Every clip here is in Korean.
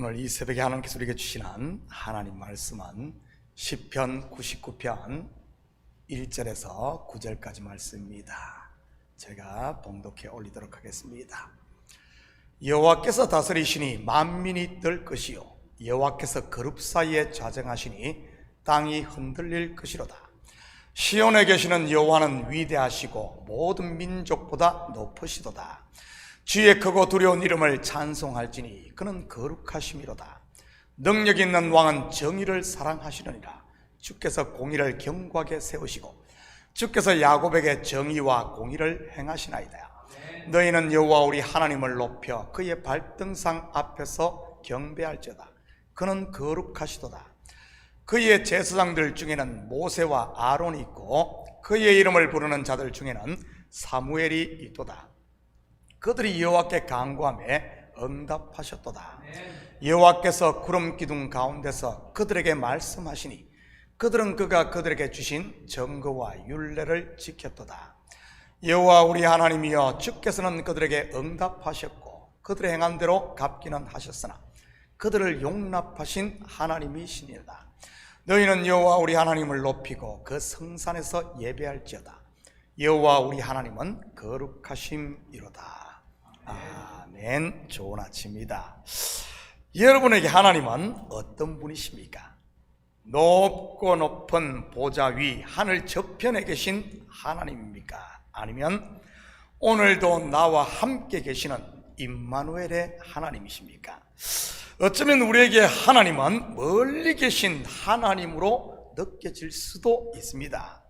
오늘 이 새벽에 하나님께서 우리에게 주시는 하나님 말씀은 시편 99편 1절에서 9절까지 말씀입니다. 제가 봉독해 올리도록 하겠습니다. 여호와께서 다스리시니 만민이 뜰 것이요 여호와께서 그룹 사이에 좌정하시니 땅이 흔들릴 것이로다. 시온에 계시는 여호와는 위대하시고 모든 민족보다 높으시도다. 주의 크고 두려운 이름을 찬송할지니 그는 거룩하심이로다. 능력 있는 왕은 정의를 사랑하시느니라. 주께서 공의를 견고하게 세우시고 주께서 야곱에게 정의와 공의를 행하시나이다. 너희는 여호와 우리 하나님을 높여 그의 발등상 앞에서 경배할지어다. 그는 거룩하시도다. 그의 제사장들 중에는 모세와 아론이 있고 그의 이름을 부르는 자들 중에는 사무엘이 있도다. 그들이 여호와께 간구하며 응답하셨도다. 여호와께서 구름 기둥 가운데서 그들에게 말씀하시니 그들은 그가 그들에게 주신 증거와 율례를 지켰도다. 여호와 우리 하나님이여, 주께서는 그들에게 응답하셨고 그들의 행한 대로 갚기는 하셨으나 그들을 용납하신 하나님이시니이다. 너희는 여호와 우리 하나님을 높이고 그 성산에서 예배할지어다. 여호와 우리 하나님은 거룩하심이로다. 아멘. 좋은 아침입니다. 여러분에게 하나님은 어떤 분이십니까? 높고 높은 보좌 위 하늘 저편에 계신 하나님입니까? 아니면 오늘도 나와 함께 계시는 임마누엘의 하나님이십니까? 어쩌면 우리에게 하나님은 멀리 계신 하나님으로 느껴질 수도 있습니다.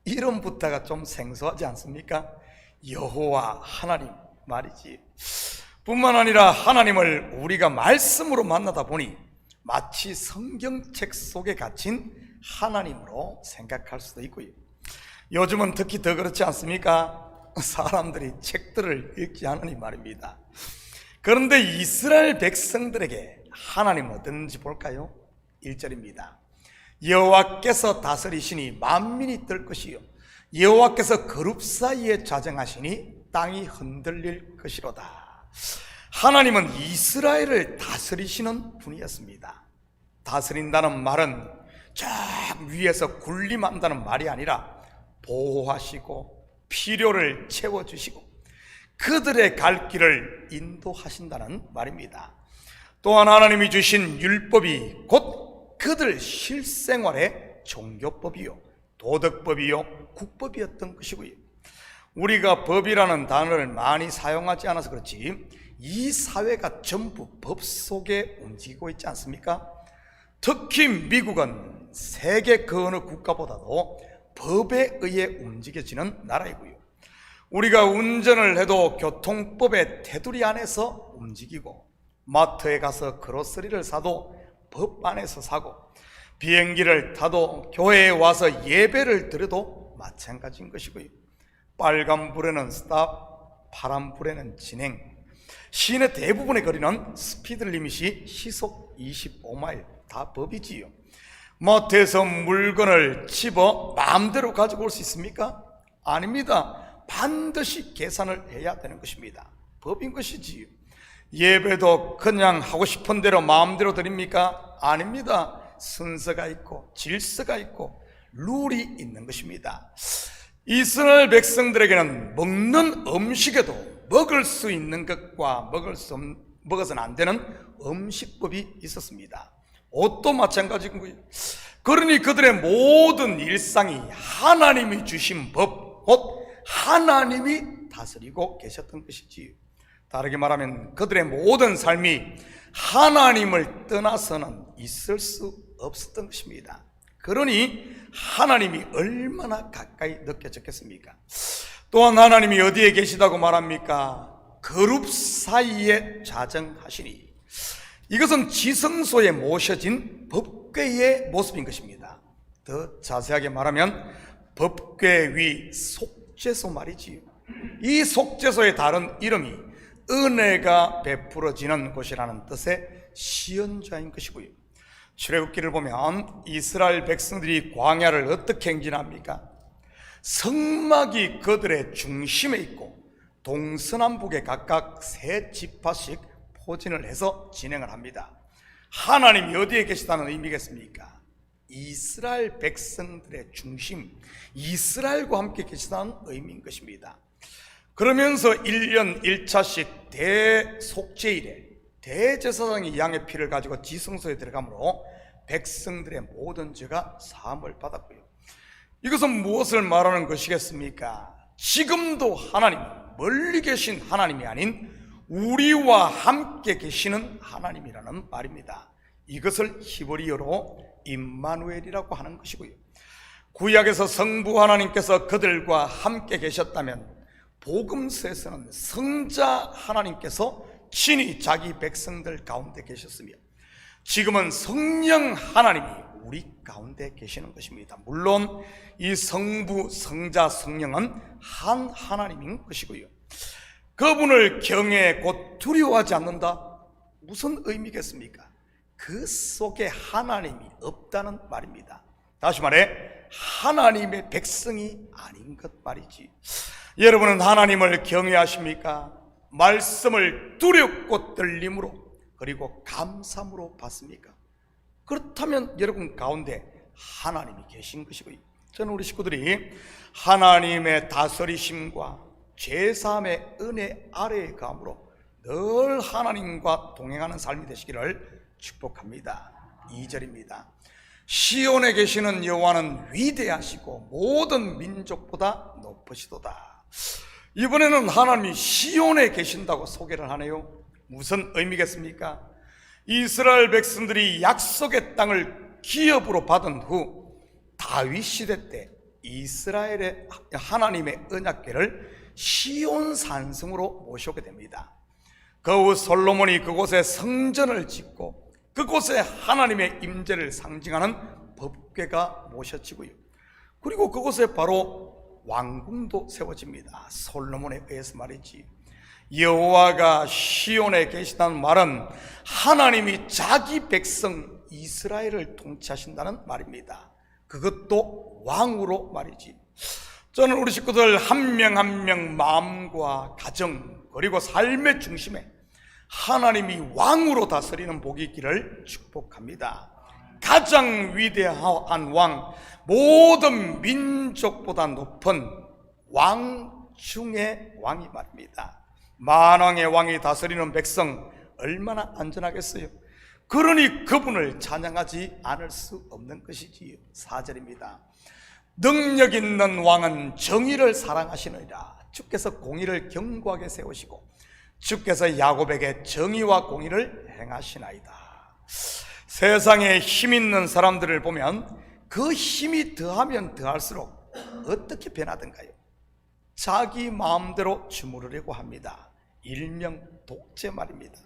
이름부터가 좀 생소하지 않습니까? 여호와 하나님 말이지. 뿐만 아니라 하나님을 우리가 말씀으로 만나다 보니 마치 성경책 속에 갇힌 하나님으로 생각할 수도 있고요. 요즘은 특히 더 그렇지 않습니까? 사람들이 책들을 읽지 않으니 말입니다. 그런데 이스라엘 백성들에게 하나님은 어땠는지 볼까요? 1절입니다. 여호와께서 다스리시니 만민이 뜰 것이요 여호와께서 그룹 사이에 좌정하시니 땅이 흔들릴 것이로다. 하나님은 이스라엘을 다스리시는 분이었습니다. 다스린다는 말은 저 위에서 군림한다는 말이 아니라 보호하시고 필요를 채워주시고 그들의 갈 길을 인도하신다는 말입니다. 또한 하나님이 주신 율법이 곧 그들 실생활의 종교법이요 도덕법이요 국법이었던 것이고요. 우리가 법이라는 단어를 많이 사용하지 않아서 그렇지 이 사회가 전부 법 속에 움직이고 있지 않습니까? 특히 미국은 세계 그 어느 국가보다도 법에 의해 움직여지는 나라이고요. 우리가 운전을 해도 교통법의 테두리 안에서 움직이고 마트에 가서 그로서리를 사도 법 안에서 사고 비행기를 타도 교회에 와서 예배를 드려도 마찬가지인 것이고요. 빨간불에는 스탑, 파란불에는 진행, 시내 대부분의 거리는 스피드 리밋이 시속 25마일 다 법이지요. 마트에서 물건을 집어 마음대로 가지고 올 수 있습니까? 아닙니다. 반드시 계산을 해야 되는 것입니다. 법인 것이지요. 예배도 그냥 하고 싶은 대로 마음대로 드립니까? 아닙니다. 순서가 있고 질서가 있고 룰이 있는 것입니다. 이스라엘 백성들에게는 먹는 음식에도 먹을 수 있는 것과 먹어서는 안 되는 음식법이 있었습니다. 옷도 마찬가지인 거예요. 그러니 그들의 모든 일상이 하나님이 주신 법, 곧 하나님이 다스리고 계셨던 것이지요. 다르게 말하면 그들의 모든 삶이 하나님을 떠나서는 있을 수 없었던 것입니다. 그러니 하나님이 얼마나 가까이 느껴졌겠습니까? 또한 하나님이 어디에 계시다고 말합니까? 그룹 사이에 좌정하시니, 이것은 지성소에 모셔진 법궤의 모습인 것입니다. 더 자세하게 말하면 법궤 위 속죄소 말이지요. 이 속죄소의 다른 이름이 은혜가 베풀어지는 곳이라는 뜻의 시연자인 것이고요. 출애굽기를 보면 이스라엘 백성들이 광야를 어떻게 행진합니까? 성막이 그들의 중심에 있고 동서남북에 각각 세 지파씩 포진을 해서 진행을 합니다. 하나님이 어디에 계시다는 의미겠습니까? 이스라엘 백성들의 중심, 이스라엘과 함께 계시다는 의미인 것입니다. 그러면서 1년 1차씩 대속죄일에 대제사장이 양의 피를 가지고 지성소에 들어가므로 백성들의 모든 죄가 사함을 받았고요. 이것은 무엇을 말하는 것이겠습니까? 지금도 하나님, 멀리 계신 하나님이 아닌 우리와 함께 계시는 하나님이라는 말입니다. 이것을 히브리어로 임마누엘이라고 하는 것이고요. 구약에서 성부 하나님께서 그들과 함께 계셨다면 복음서에서는 성자 하나님께서 친히 자기 백성들 가운데 계셨으며 지금은 성령 하나님이 우리 가운데 계시는 것입니다. 물론 이 성부, 성자, 성령은 한 하나님인 것이고요. 그분을 경외 곧 두려워하지 않는다? 무슨 의미겠습니까? 그 속에 하나님이 없다는 말입니다. 다시 말해 하나님의 백성이 아닌 것 말이지. 여러분은 하나님을 경외하십니까? 말씀을 두렵고 떨림으로 그리고 감사함으로 받습니까? 그렇다면 여러분 가운데 하나님이 계신 것이고요. 저는 우리 식구들이 하나님의 다스리심과 죄사함의 은혜 아래에 감으로 늘 하나님과 동행하는 삶이 되시기를 축복합니다. 2절입니다. 시온에 계시는 여호와는 위대하시고 모든 민족보다 높으시도다. 이번에는 하나님이 시온에 계신다고 소개를 하네요. 무슨 의미겠습니까? 이스라엘 백성들이 약속의 땅을 기업으로 받은 후 다윗 시대 때 이스라엘의 하나님의 언약궤를 시온 산성으로 모셔오게 됩니다. 그 후 솔로몬이 그곳에 성전을 짓고 그곳에 하나님의 임재를 상징하는 법궤가 모셔지고요. 그리고 그곳에 바로 왕궁도 세워집니다. 솔로몬에 의해서 말이지. 여호와가 시온에 계시다는 말은 하나님이 자기 백성 이스라엘을 통치하신다는 말입니다. 그것도 왕으로 말이지. 저는 우리 식구들 한 명 한 명 마음과 가정 그리고 삶의 중심에 하나님이 왕으로 다스리는 복이 있기를 축복합니다. 가장 위대한 왕, 모든 민족보다 높은 왕 중의 왕이 말입니다. 만왕의 왕이 다스리는 백성 얼마나 안전하겠어요? 그러니 그분을 찬양하지 않을 수 없는 것이지요. 4절입니다. 능력 있는 왕은 정의를 사랑하시느니라. 주께서 공의를 견고하게 세우시고 주께서 야곱에게 정의와 공의를 행하시나이다. 세상에 힘 있는 사람들을 보면 그 힘이 더하면 더할수록 어떻게 변하던가요? 자기 마음대로 주무르려고 합니다. 일명 독재 말입니다.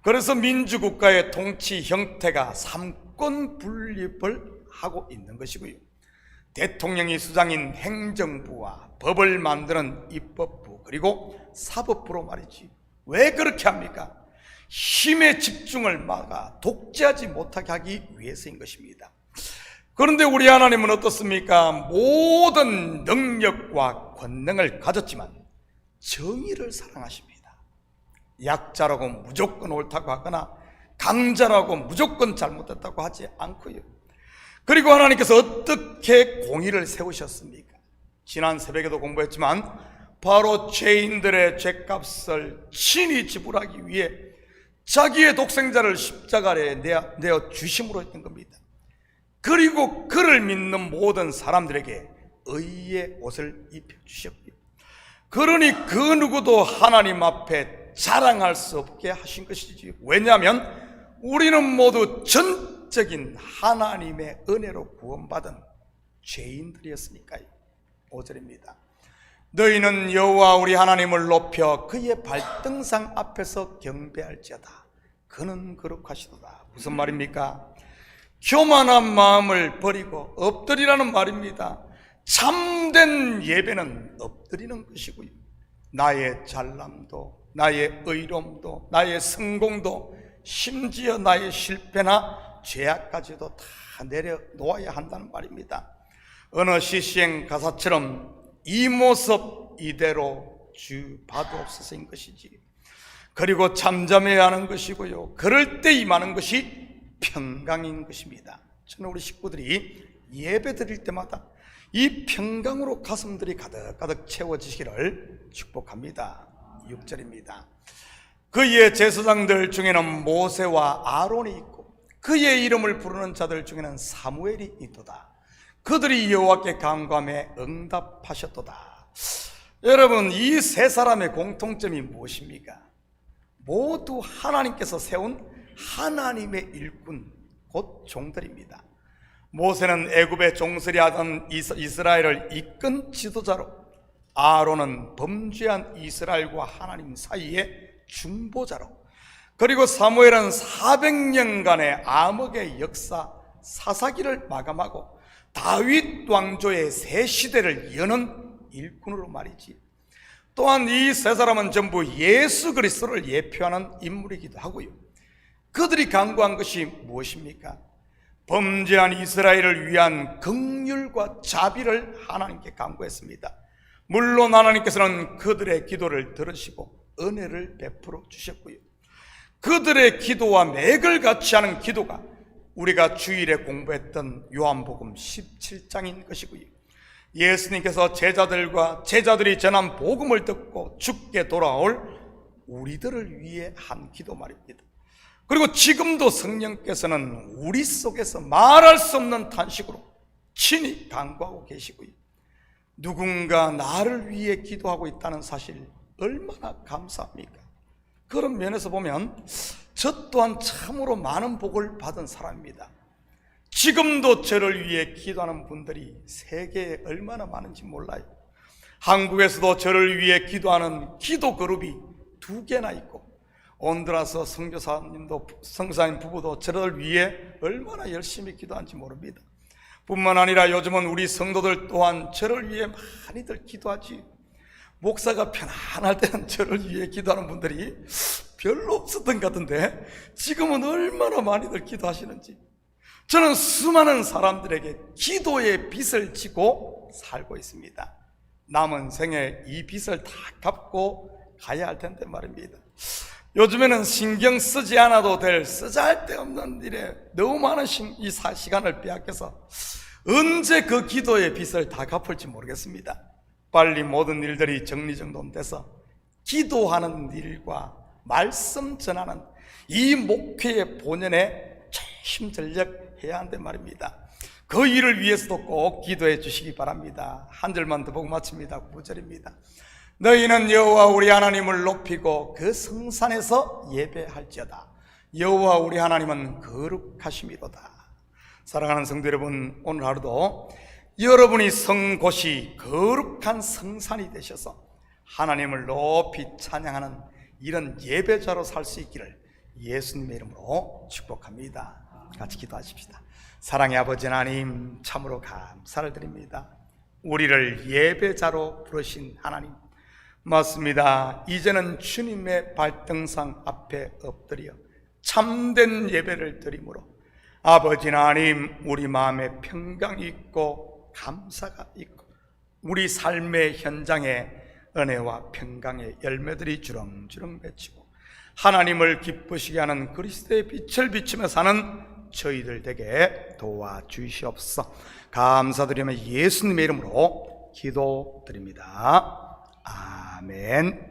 그래서 민주국가의 통치 형태가 삼권 분립을 하고 있는 것이고요. 대통령이 수장인 행정부와 법을 만드는 입법부 그리고 사법부로 말이지. 왜 그렇게 합니까? 힘의 집중을 막아 독재하지 못하게 하기 위해서인 것입니다. 그런데 우리 하나님은 어떻습니까? 모든 능력과 권능을 가졌지만 정의를 사랑하십니다. 약자라고 무조건 옳다고 하거나 강자라고 무조건 잘못했다고 하지 않고요. 그리고 하나님께서 어떻게 공의를 세우셨습니까? 지난 새벽에도 공부했지만 바로 죄인들의 죄값을 친히 지불하기 위해 자기의 독생자를 십자가에 내어 주심으로 했던 겁니다. 그리고 그를 믿는 모든 사람들에게 의의 옷을 입혀주셨고요. 그러니 그 누구도 하나님 앞에 자랑할 수 없게 하신 것이지요. 왜냐하면 우리는 모두 전적인 하나님의 은혜로 구원받은 죄인들이었으니까요. 5절입니다. 너희는 여호와 우리 하나님을 높여 그의 발등상 앞에서 경배할지어다. 그는 거룩하시도다. 무슨 말입니까? 교만한 마음을 버리고 엎드리라는 말입니다. 참된 예배는 엎드리는 것이고요. 나의 잘남도, 나의 의로움도, 나의 성공도, 심지어 나의 실패나 죄악까지도 다 내려놓아야 한다는 말입니다. 어느 시시행 가사처럼 이 모습 이대로 주 봐두옵소서인 것이지. 그리고 잠잠해야 하는 것이고요. 그럴 때 임하는 것이 평강인 것입니다. 저는 우리 식구들이 예배 드릴 때마다 이 평강으로 가슴들이 가득가득 채워지시기를 축복합니다. 6절입니다. 그의 제사장들 중에는 모세와 아론이 있고 그의 이름을 부르는 자들 중에는 사무엘이 있도다. 그들이 여호와께 간구하며 응답하셨도다. 여러분, 이 세 사람의 공통점이 무엇입니까? 모두 하나님께서 세운 하나님의 일꾼, 곧 종들입니다. 모세는 애굽의 종살이 하던 이스라엘을 이끈 지도자로, 아론은 범죄한 이스라엘과 하나님 사이의 중보자로, 그리고 사무엘은 400년간의 암흑의 역사 사사기를 마감하고 다윗 왕조의 새 시대를 여는 일꾼으로 말이지. 또한 이 세 사람은 전부 예수 그리스도를 예표하는 인물이기도 하고요. 그들이 간구한 것이 무엇입니까? 범죄한 이스라엘을 위한 긍휼과 자비를 하나님께 간구했습니다. 물론 하나님께서는 그들의 기도를 들으시고 은혜를 베풀어 주셨고요. 그들의 기도와 맥을 같이 하는 기도가 우리가 주일에 공부했던 요한복음 17장인 것이고요. 예수님께서 제자들이 전한 복음을 듣고 죽게 돌아올 우리들을 위해 한 기도 말입니다. 그리고 지금도 성령께서는 우리 속에서 말할 수 없는 탄식으로 친히 간구하고 계시고요. 누군가 나를 위해 기도하고 있다는 사실 얼마나 감사합니까? 그런 면에서 보면 저 또한 참으로 많은 복을 받은 사람입니다. 지금도 저를 위해 기도하는 분들이 세계에 얼마나 많은지 몰라요. 한국에서도 저를 위해 기도하는 기도 그룹이 2개나 있고, 온두라스 선교사님 부부도 저를 위해 얼마나 열심히 기도하는지 모릅니다. 뿐만 아니라 요즘은 우리 성도들 또한 저를 위해 많이들 기도하지. 목사가 편안할 때는 저를 위해 기도하는 분들이 별로 없었던 것 같은데 지금은 얼마나 많이들 기도하시는지. 저는 수많은 사람들에게 기도의 빚을 지고 살고 있습니다. 남은 생에 이 빚을 다 갚고 가야 할 텐데 말입니다. 요즘에는 신경 쓰지 않아도 될 쓰잘데없는 일에 너무 많은 시간을 빼앗겨서 언제 그 기도의 빚을 다 갚을지 모르겠습니다. 빨리 모든 일들이 정리정돈돼서 기도하는 일과 말씀 전하는 이 목회의 본연에 전심전력해야 한데 말입니다. 그 일을 위해서도 꼭 기도해 주시기 바랍니다. 한 절만 더 보고 마칩니다. 9절입니다. 너희는 여호와 우리 하나님을 높이고 그 성산에서 예배할지어다. 여호와 우리 하나님은 거룩하심이로다. 사랑하는 성도 여러분, 오늘 하루도 여러분이 선 곳이 거룩한 성산이 되셔서 하나님을 높이 찬양하는 이런 예배자로 살 수 있기를 예수님의 이름으로 축복합니다. 같이 기도하십시다. 사랑의 아버지 하나님, 참으로 감사를 드립니다. 우리를 예배자로 부르신 하나님, 맞습니다. 이제는 주님의 발등상 앞에 엎드려 참된 예배를 드림으로 아버지 하나님, 우리 마음에 평강이 있고 감사가 있고 우리 삶의 현장에 은혜와 평강의 열매들이 주렁주렁 맺히고 하나님을 기쁘시게 하는 그리스도의 빛을 비추며 사는 저희들 되게 도와주시옵소서. 감사드리며 예수님의 이름으로 기도드립니다. 아멘.